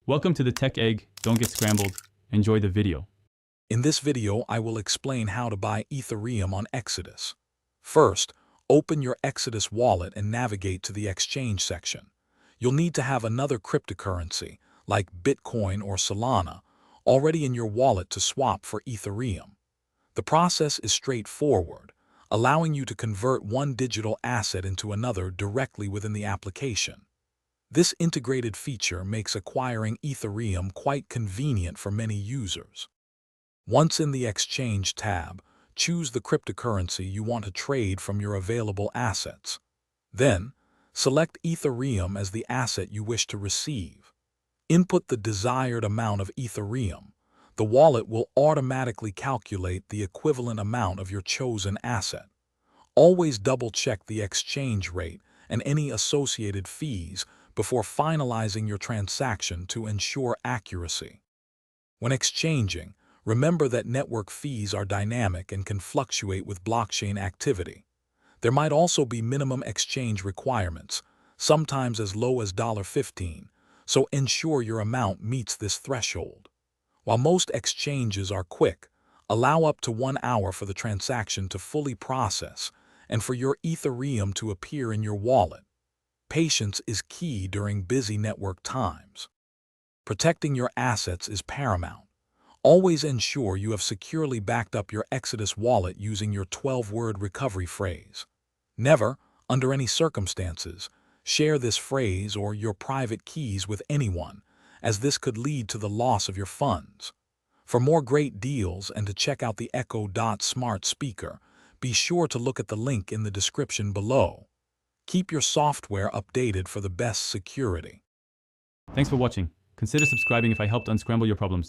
Welcome to the Tech Egg. Don't get scrambled. Enjoy the video. In this video, I will explain how to buy Ethereum on Exodus. First, open your Exodus wallet and navigate to the exchange section. You'll need to have another cryptocurrency, like Bitcoin or Solana, already in your wallet to swap for Ethereum. The process is straightforward, allowing you to convert one digital asset into another directly within the application. This integrated feature makes acquiring Ethereum quite convenient for many users. Once in the Exchange tab, choose the cryptocurrency you want to trade from your available assets. Then, select Ethereum as the asset you wish to receive. Input the desired amount of Ethereum. The wallet will automatically calculate the equivalent amount of your chosen asset. Always double-check the exchange rate and any associated fees before finalizing your transaction to ensure accuracy. When exchanging, remember that network fees are dynamic and can fluctuate with blockchain activity. There might also be minimum exchange requirements, sometimes as low as $15, so ensure your amount meets this threshold. While most exchanges are quick, allow up to 1 hour for the transaction to fully process and for your Ethereum to appear in your wallet. Patience is key during busy network times. Protecting your assets is paramount. Always ensure you have securely backed up your Exodus wallet using your 12-word recovery phrase. Never, under any circumstances, share this phrase or your private keys with anyone, as this could lead to the loss of your funds. For more great deals and to check out the Echo.smart speaker, be sure to look at the link in the description below. Keep your software updated for the best security. Thanks for watching. Consider subscribing if I helped unscramble your problems.